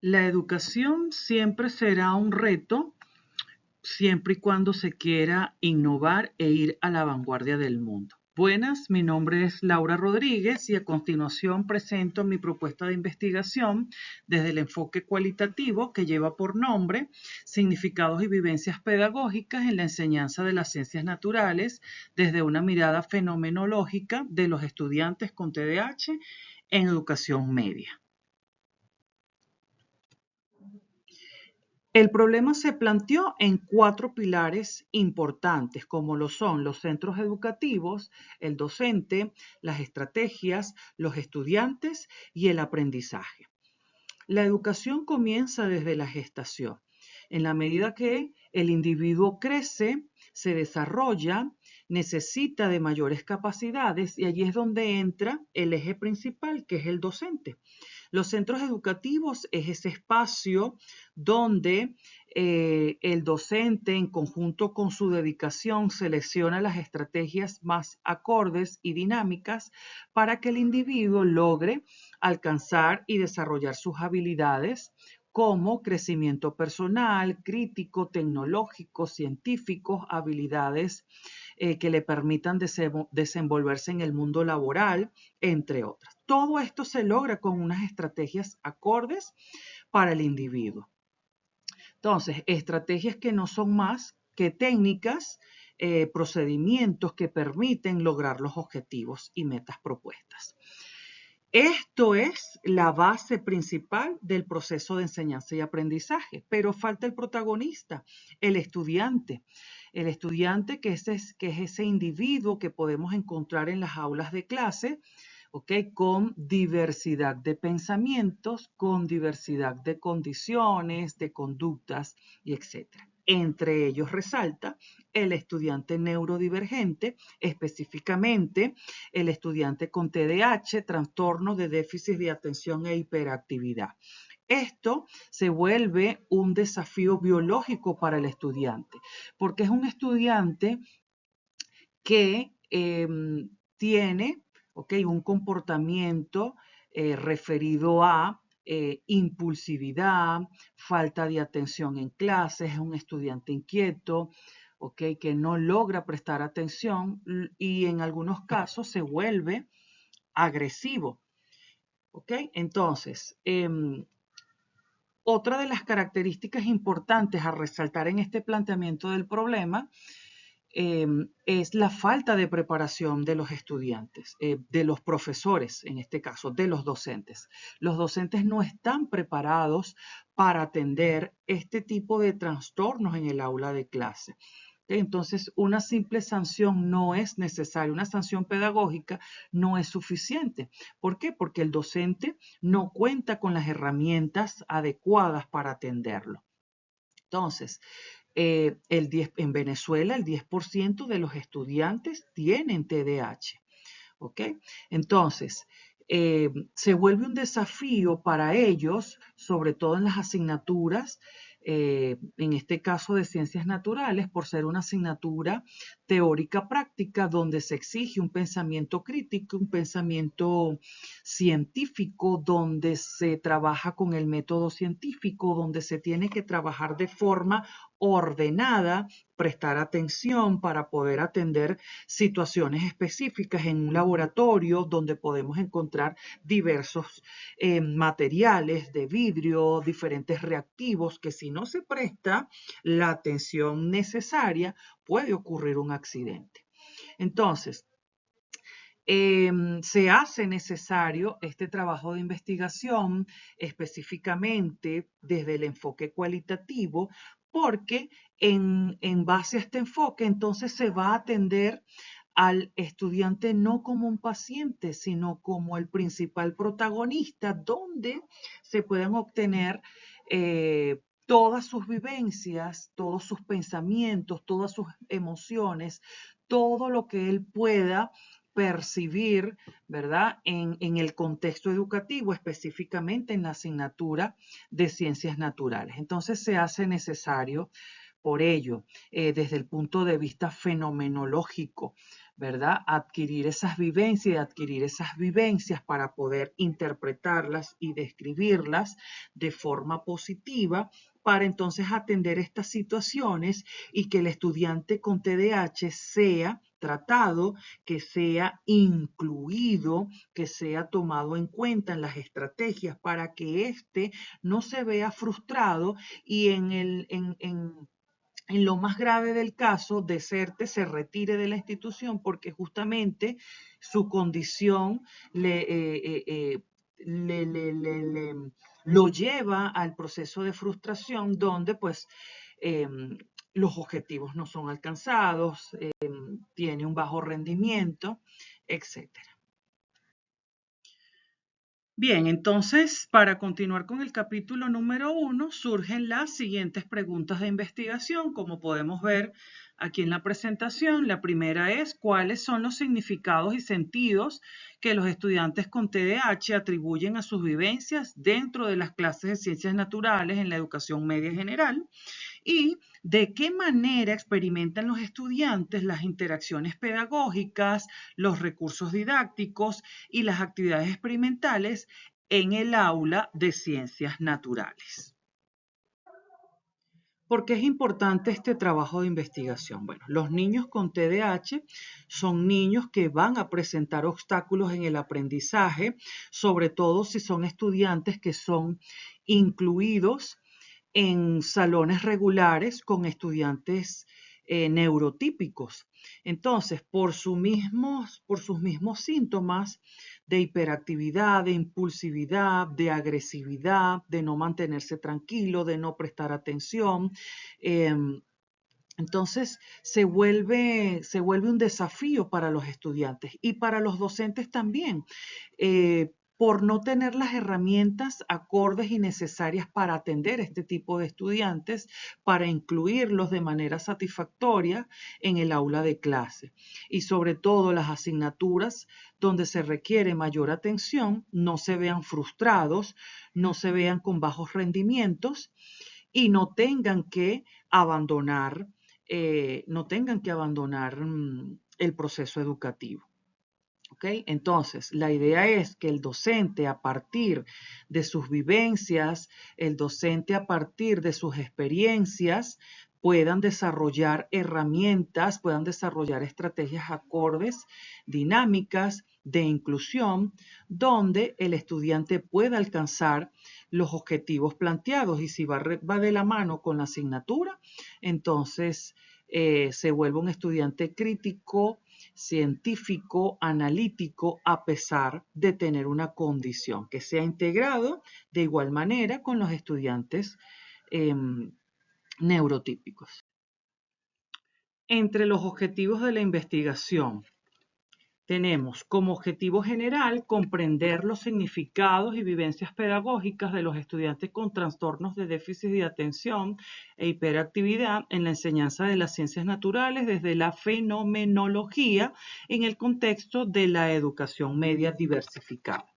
La educación siempre será un reto, siempre y cuando se quiera innovar e ir a la vanguardia del mundo. Buenas, mi nombre es Laura Rodríguez y a continuación presento mi propuesta de investigación desde el enfoque cualitativo que lleva por nombre Significados y vivencias pedagógicas en la enseñanza de las ciencias naturales desde una mirada fenomenológica de los estudiantes con TDAH en educación media. El problema se planteó en 4 pilares importantes, como lo son los centros educativos, el docente, las estrategias, los estudiantes y el aprendizaje. La educación comienza desde la gestación. En la medida que el individuo crece, se desarrolla, necesita de mayores capacidades y allí es donde entra el eje principal, que es el docente. Los centros educativos es ese espacio donde el docente, en conjunto con su dedicación, selecciona las estrategias más acordes y dinámicas para que el individuo logre alcanzar y desarrollar sus habilidades como crecimiento personal, crítico, tecnológico, científico, habilidades que le permitan desenvolverse en el mundo laboral, entre otras. Todo esto se logra con unas estrategias acordes para el individuo. Entonces, estrategias que no son más que técnicas, procedimientos que permiten lograr los objetivos y metas propuestas. Esto es la base principal del proceso de enseñanza y aprendizaje, pero falta el protagonista, el estudiante. El estudiante que es ese individuo que podemos encontrar en las aulas de clase, ¿okay? Con diversidad de pensamientos, con diversidad de condiciones, de conductas y etcétera. Entre ellos resalta el estudiante neurodivergente, específicamente el estudiante con TDAH, trastorno de déficit de atención e hiperactividad. Esto se vuelve un desafío biológico para el estudiante, porque es un estudiante que tiene un comportamiento referido a impulsividad, falta de atención en clases, es un estudiante inquieto, que no logra prestar atención y en algunos casos se vuelve agresivo. Entonces, otra de las características importantes a resaltar en este planteamiento del problema es la falta de preparación de los estudiantes, de los profesores, en este caso, de los docentes. Los docentes no están preparados para atender este tipo de trastornos en el aula de clase. Entonces, una simple sanción no es necesaria, una sanción pedagógica no es suficiente. ¿Por qué? Porque el docente no cuenta con las herramientas adecuadas para atenderlo. Entonces, en Venezuela el 10% de los estudiantes tienen TDAH. ¿Ok? Entonces, se vuelve un desafío para ellos, sobre todo en las asignaturas, en este caso de ciencias naturales, por ser una asignatura teórica práctica donde se exige un pensamiento crítico, un pensamiento científico, donde se trabaja con el método científico, donde se tiene que trabajar de forma ordenada, prestar atención para poder atender situaciones específicas en un laboratorio donde podemos encontrar diversos materiales de vidrio, diferentes reactivos, que si no se presta la atención necesaria, puede ocurrir un accidente. Entonces, se hace necesario este trabajo de investigación específicamente desde el enfoque cualitativo porque en base a este enfoque entonces se va a atender al estudiante no como un paciente, sino como el principal protagonista, donde se puedan obtener todas sus vivencias, todos sus pensamientos, todas sus emociones, todo lo que él pueda percibir, ¿verdad? En el contexto educativo, específicamente en la asignatura de ciencias naturales. Entonces se hace necesario, por ello, desde el punto de vista fenomenológico, ¿verdad? Adquirir esas vivencias y adquirir esas vivencias para poder interpretarlas y describirlas de forma positiva para entonces atender estas situaciones y que el estudiante con TDAH sea tratado, que sea incluido, que sea tomado en cuenta en las estrategias para que éste no se vea frustrado y en lo más grave del caso, deserte, se retire de la institución porque justamente su condición lo lleva al proceso de frustración donde pues eh, los objetivos no son alcanzados, tiene un bajo rendimiento, etcétera. Bien, entonces, para continuar con el capítulo número 1, surgen las siguientes preguntas de investigación. Como podemos ver aquí en la presentación, la primera es cuáles son los significados y sentidos que los estudiantes con TDAH atribuyen a sus vivencias dentro de las clases de ciencias naturales en la educación media general y de qué manera experimentan los estudiantes las interacciones pedagógicas, los recursos didácticos y las actividades experimentales en el aula de ciencias naturales. ¿Por qué es importante este trabajo de investigación? Bueno, los niños con TDAH son niños que van a presentar obstáculos en el aprendizaje, sobre todo si son estudiantes que son incluidos en salones regulares con estudiantes neurotípicos. Entonces, por sus mismos síntomas de hiperactividad, de impulsividad, de agresividad, de no mantenerse tranquilo, de no prestar atención, entonces se vuelve un desafío para los estudiantes y para los docentes también, por no tener las herramientas acordes y necesarias para atender este tipo de estudiantes, para incluirlos de manera satisfactoria en el aula de clase. Y sobre todo las asignaturas donde se requiere mayor atención no se vean frustrados, no se vean con bajos rendimientos y no tengan que abandonar el proceso educativo. ¿Okay? Entonces, la idea es que el docente a partir de sus vivencias, el docente a partir de sus experiencias, puedan desarrollar herramientas, puedan desarrollar estrategias acordes, dinámicas de inclusión, donde el estudiante pueda alcanzar los objetivos planteados. Y si va de la mano con la asignatura, entonces se vuelve un estudiante crítico, científico, analítico, a pesar de tener una condición que sea integrado de igual manera con los estudiantes neurotípicos. Entre los objetivos de la investigación, tenemos como objetivo general comprender los significados y vivencias pedagógicas de los estudiantes con trastornos de déficit de atención e hiperactividad en la enseñanza de las ciencias naturales desde la fenomenología en el contexto de la educación media diversificada.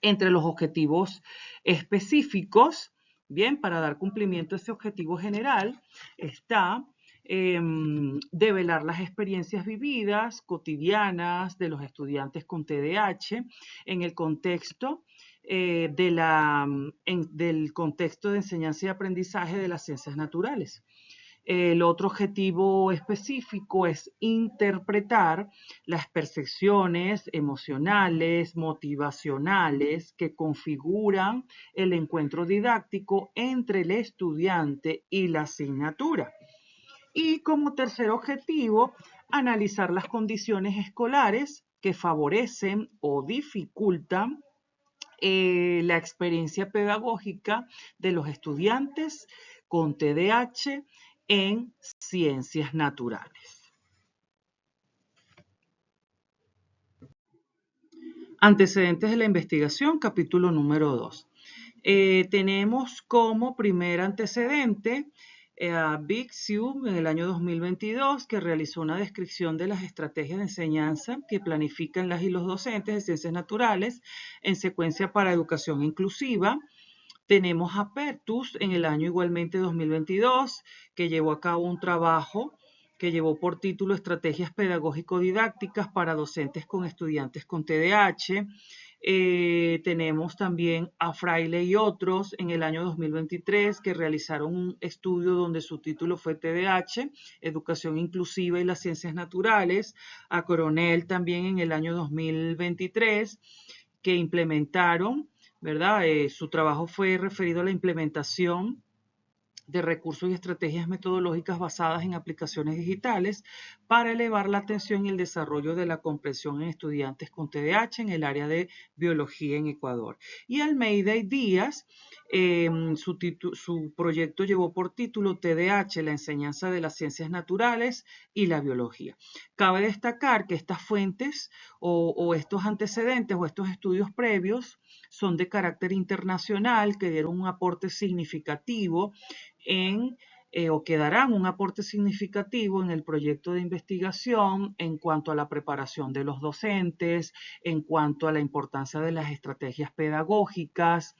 Entre los objetivos específicos, bien, para dar cumplimiento a ese objetivo general, está develar las experiencias vividas cotidianas de los estudiantes con TDAH en el contexto del contexto de enseñanza y aprendizaje de las ciencias naturales. El otro objetivo específico es interpretar las percepciones emocionales, motivacionales que configuran el encuentro didáctico entre el estudiante y la asignatura. Y como tercer objetivo, analizar las condiciones escolares que favorecen o dificultan la experiencia pedagógica de los estudiantes con TDAH en ciencias naturales. Antecedentes de la investigación, capítulo número 2. Tenemos como primer antecedente a Big Sioux en el año 2022, que realizó una descripción de las estrategias de enseñanza que planifican las y los docentes de ciencias naturales en secuencia para educación inclusiva. Tenemos a Pertus en el año igualmente 2022, que llevó a cabo un trabajo que llevó por título Estrategias Pedagógico-Didácticas para docentes con estudiantes con TDAH. Tenemos también a Fraile y otros en el año 2023 que realizaron un estudio donde su título fue TDAH, Educación Inclusiva y las Ciencias Naturales. A Coronel también en el año 2023 que implementaron, ¿verdad? Su trabajo fue referido a la implementación de recursos y estrategias metodológicas basadas en aplicaciones digitales para elevar la atención y el desarrollo de la comprensión en estudiantes con TDAH en el área de biología en Ecuador. Y Almeida y Díaz, su proyecto llevó por título TDAH, la enseñanza de las ciencias naturales y la biología. Cabe destacar que estas fuentes o estos antecedentes o estos estudios previos son de carácter internacional que dieron un aporte significativo o que darán un aporte significativo en el proyecto de investigación en cuanto a la preparación de los docentes, en cuanto a la importancia de las estrategias pedagógicas,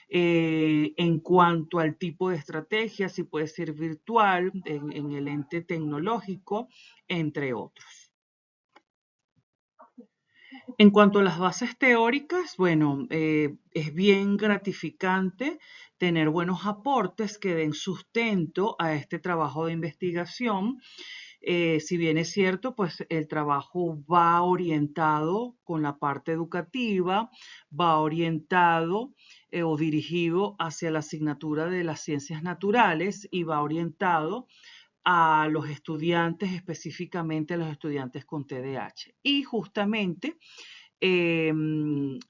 en cuanto al tipo de estrategia, si puede ser virtual, en el ente tecnológico, entre otros. En cuanto a las bases teóricas, bueno, es bien gratificante tener buenos aportes que den sustento a este trabajo de investigación. Si bien es cierto, pues el trabajo va orientado con la parte educativa, va orientado o dirigido hacia la asignatura de las ciencias naturales y va orientado a los estudiantes, específicamente a los estudiantes con TDAH. Y justamente el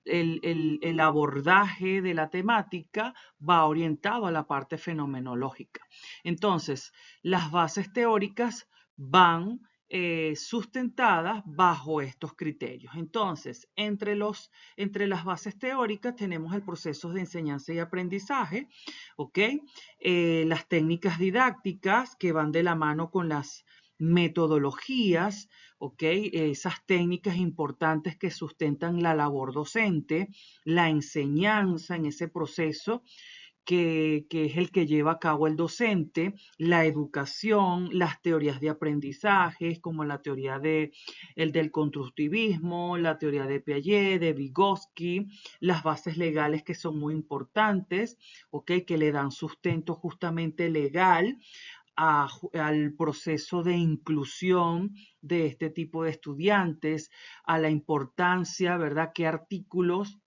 abordaje de la temática va orientado a la parte fenomenológica. Entonces, las bases teóricas van sustentadas bajo estos criterios. Entonces, entre las bases teóricas tenemos el proceso de enseñanza y aprendizaje, ¿ok? Las técnicas didácticas que van de la mano con las metodologías, ¿ok? Esas técnicas importantes que sustentan la labor docente, la enseñanza en ese proceso que es el que lleva a cabo el docente, la educación, las teorías de aprendizaje, como la teoría del constructivismo, la teoría de Piaget, de Vygotsky, las bases legales que son muy importantes, ¿ok? Que le dan sustento justamente legal al proceso de inclusión de este tipo de estudiantes, a la importancia, ¿verdad?, qué artículos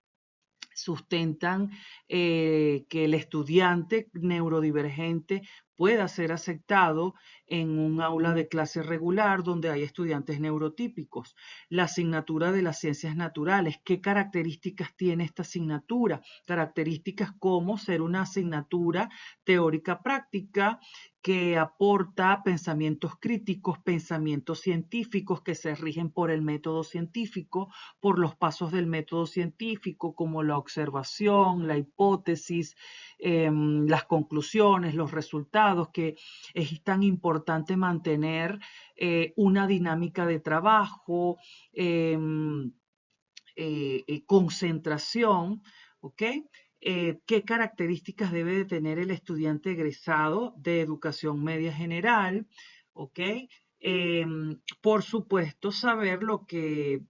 sustentan que el estudiante neurodivergente pueda ser aceptado en un aula de clase regular donde hay estudiantes neurotípicos. La asignatura de las ciencias naturales, ¿qué características tiene esta asignatura? Características como ser una asignatura teórica práctica que aporta pensamientos críticos, pensamientos científicos que se rigen por el método científico, por los pasos del método científico, como la observación, la hipótesis, las conclusiones, los resultados, que es tan importante mantener una dinámica de trabajo, concentración, ¿ok? ¿Qué características debe de tener el estudiante egresado de educación media general? ¿Ok? Por supuesto, saber lo que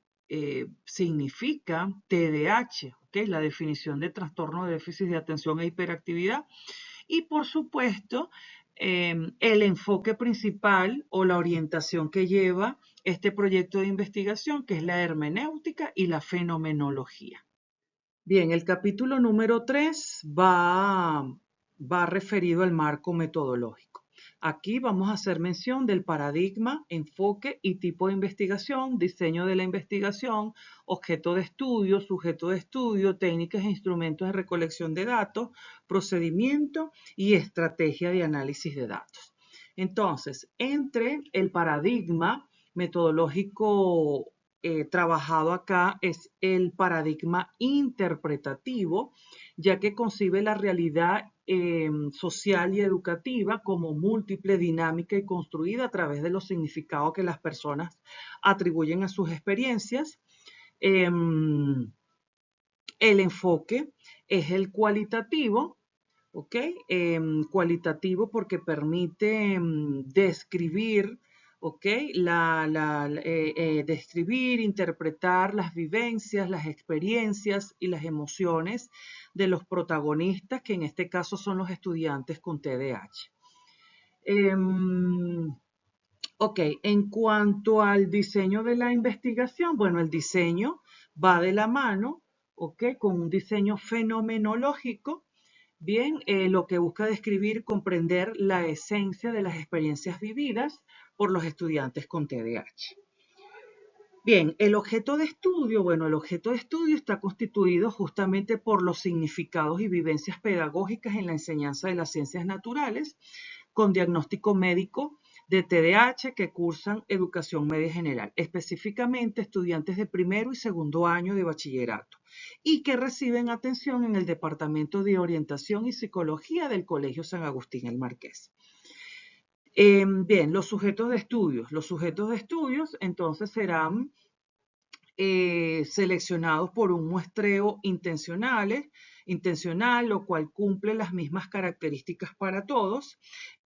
significa TDAH, ¿ok? La definición de trastorno de déficit de atención e hiperactividad. Y por supuesto, el enfoque principal o la orientación que lleva este proyecto de investigación, que es la hermenéutica y la fenomenología. Bien, el capítulo número 3 va referido al marco metodológico. Aquí vamos a hacer mención del paradigma, enfoque y tipo de investigación, diseño de la investigación, objeto de estudio, sujeto de estudio, técnicas e instrumentos de recolección de datos, procedimiento y estrategia de análisis de datos. Entonces, entre el paradigma metodológico trabajado acá es el paradigma interpretativo, ya que concibe la realidad social y educativa como múltiple, dinámica y construida a través de los significados que las personas atribuyen a sus experiencias. El enfoque es el cualitativo, ¿ok? Cualitativo porque permite describir, ¿ok? Describir, interpretar las vivencias, las experiencias y las emociones de los protagonistas, que en este caso son los estudiantes con TDAH. Ok, en cuanto al diseño de la investigación, bueno, el diseño va de la mano, ok, con un diseño fenomenológico. Bien, lo que busca describir, comprender la esencia de las experiencias vividas por los estudiantes con TDAH. Bien, el objeto de estudio, bueno, el objeto de estudio está constituido justamente por los significados y vivencias pedagógicas en la enseñanza de las ciencias naturales, con diagnóstico médico de TDAH que cursan educación media general, específicamente estudiantes de primero y segundo año de bachillerato, y que reciben atención en el Departamento de Orientación y Psicología del Colegio San Agustín el Marqués. Bien, los sujetos de estudios. Los sujetos de estudios entonces serán seleccionados por un muestreo intencional, lo cual cumple las mismas características para todos.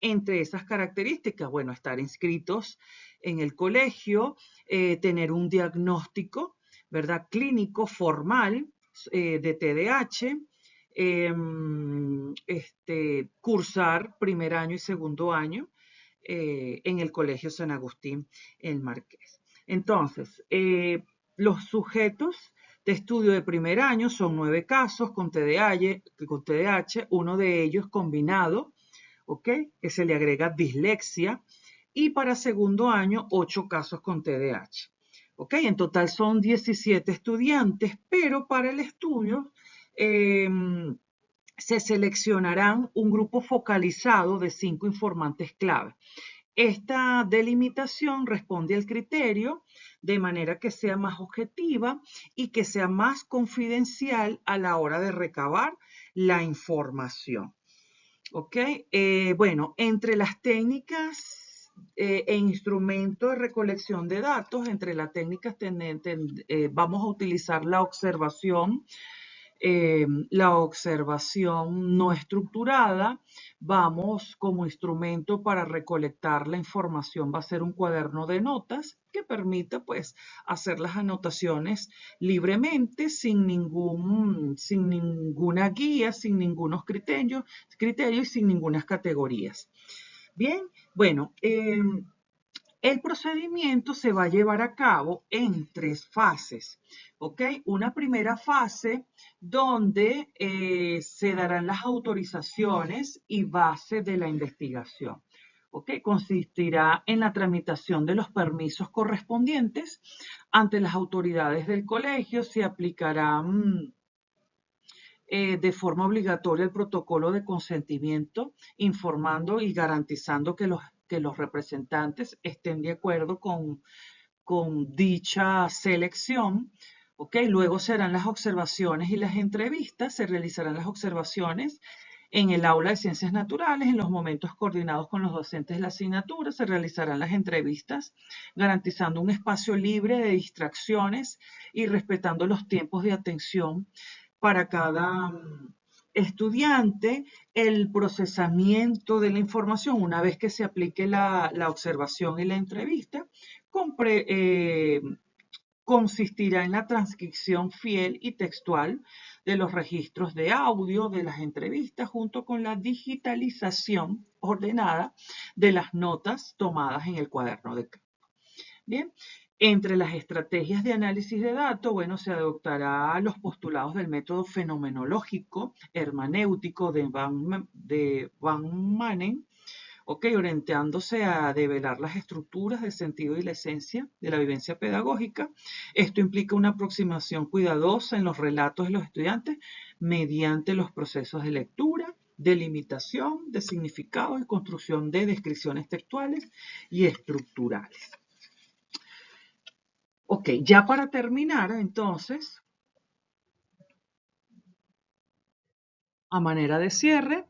Entre esas características, bueno, estar inscritos en el colegio, tener un diagnóstico, ¿verdad? Clínico, formal, de TDAH, cursar primer año y segundo año en el Colegio San Agustín el Marqués. Entonces, los sujetos de estudio de primer año son 9 casos con TDAH, uno de ellos combinado, ¿ok? Que se le agrega dislexia, y para segundo año 8 casos con TDAH. ¿Ok? En total son 17 estudiantes, pero para el estudio se seleccionarán un grupo focalizado de 5 informantes clave. Esta delimitación responde al criterio de manera que sea más objetiva y que sea más confidencial a la hora de recabar la información. ¿Ok? Bueno, entre las técnicas e instrumentos de recolección de datos, entre las técnicas vamos a utilizar la observación no estructurada. Vamos como instrumento para recolectar la información, va a ser un cuaderno de notas que permite pues hacer las anotaciones libremente, sin ninguna guía, sin ningunos criterios y sin ninguna categorías. Bien, bueno, el procedimiento se va a llevar a cabo en 3 fases, ¿ok? Una primera fase donde se darán las autorizaciones y base de la investigación, ¿ok? Consistirá en la tramitación de los permisos correspondientes ante las autoridades del colegio. Se aplicará de forma obligatoria el protocolo de consentimiento, informando y garantizando que los representantes estén de acuerdo con dicha selección. ¿Ok? Luego se harán las observaciones y las entrevistas. Se realizarán las observaciones en el aula de ciencias naturales, en los momentos coordinados con los docentes de la asignatura. Se realizarán las entrevistas, garantizando un espacio libre de distracciones y respetando los tiempos de atención para cada estudiante. El procesamiento de la información, una vez que se aplique la observación y la entrevista, consistirá en la transcripción fiel y textual de los registros de audio de las entrevistas, junto con la digitalización ordenada de las notas tomadas en el cuaderno de campo. Bien, entre las estrategias de análisis de datos, bueno, se adoptará los postulados del método fenomenológico hermenéutico de Van Manen, ¿ok? Orientándose a develar las estructuras del sentido y la esencia de la vivencia pedagógica. Esto implica una aproximación cuidadosa en los relatos de los estudiantes mediante los procesos de lectura, delimitación de significados y construcción de descripciones textuales y estructurales. Ok, ya para terminar, entonces, a manera de cierre,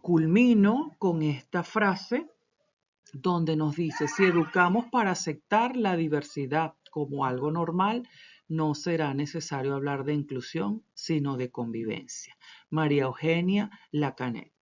culmino con esta frase donde nos dice: si educamos para aceptar la diversidad como algo normal, no será necesario hablar de inclusión, sino de convivencia. María Eugenia Lacanet.